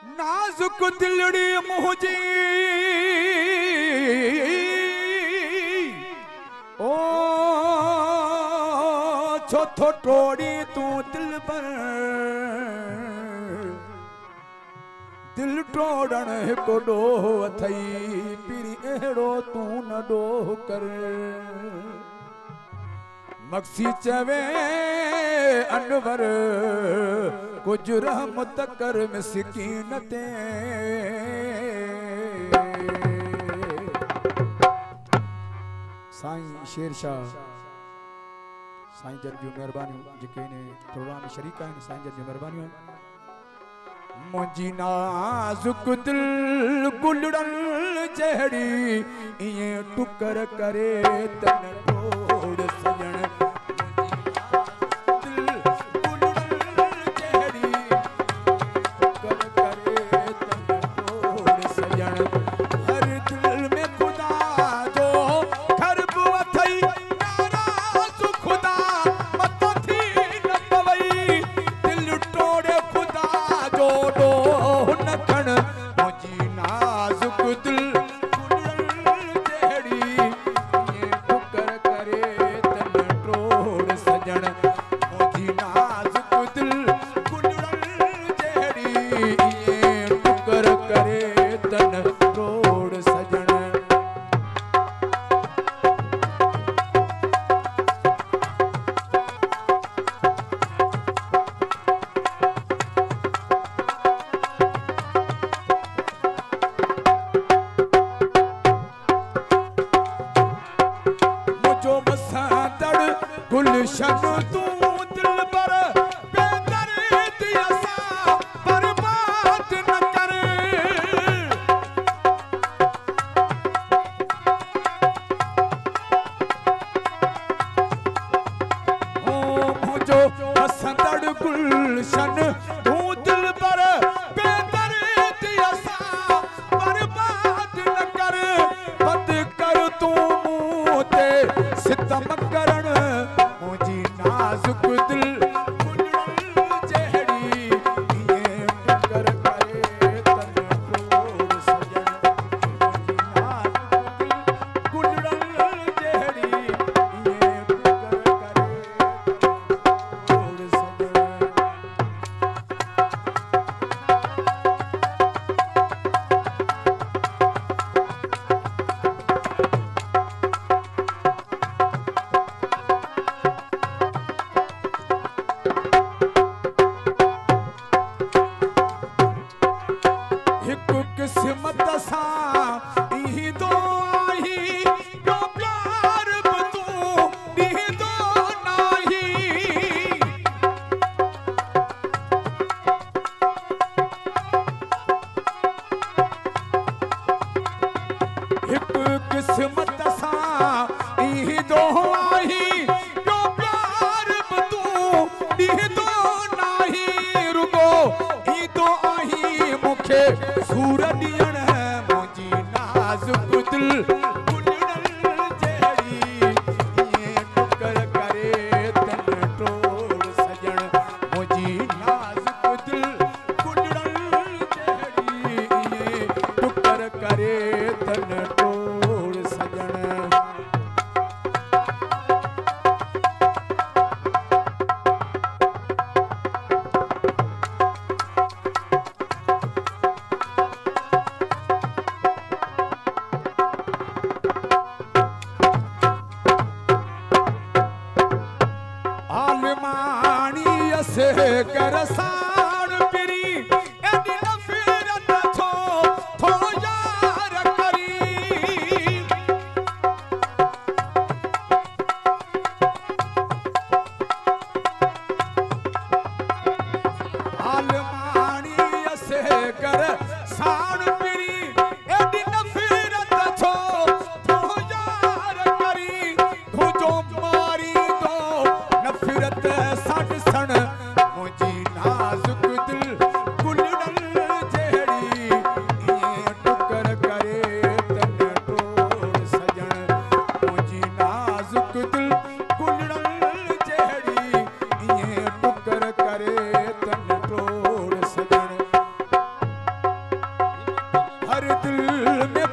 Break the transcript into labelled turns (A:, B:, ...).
A: नाजुक दिलड़ी मुझी ओ छोथो टोड़ी तू दिल पर दिल टोड़न हिकु ॾोह अथई पीरी अहिड़ो तू न ॾोह कर मक्सी चवे अनवर कुछ रहमत कर मिस्कीन ते साईं शेरशाह साईं जन जूं महिरबानियूं जेके इन प्रोग्राम में शरीक आहिनि साईं जन जूं महिरबानियूं मुंहिंजी नाज़ुक दिल गुलड़न जहिड़ी ईअं टुकर करे तन टोड़ सजण गुलशन तू दिल पर बेदर्द असा बर्बाद न कर ओ मुझो हसंदड़ गुलशन तू दिल पर बेदर्द असा बर्बाद न कर बद कर तू मुँह ते सितम करण नाजुक दिल गुलड़न जहिड़ी ईअं टुकर करे तन टोड़ सजण नाजुक दिल गुलड़न जहिड़ी ईअं टुकर करे टोड़ सजण किस्मत सां ई दो आई जो प्यार भी तू दी दो नाही हिक किस्मत सां ई दो आई जो प्यार भी तू दी दो नाही रुगो ई दो आई मुखे सूर ॾियण मुंहिंजी नाज़ुक दिल गुलड़न जहिड़ी ईअं टुकर करे तन टोड़ सजण मुंहिंजी नाज़ुक दिल गुलड़न जहिड़ी ईअं टुकर करे तन टोड़ सजण से कर साण पिरी एडी नफ़रत थो यार करी आलमानी से कर साण पिरी एडी नफ़रत थो यार करी तुझो मारी दो नफ़रत साठ सण नाजुक दिल गुलड़न जहिड़ी ईअं टुकर करे तन टोड़ सजण मुंहिंजी नाजुक दिल गुलड़न जहिड़ी ईअं टुकर करे तन टोड़ सजण दिल में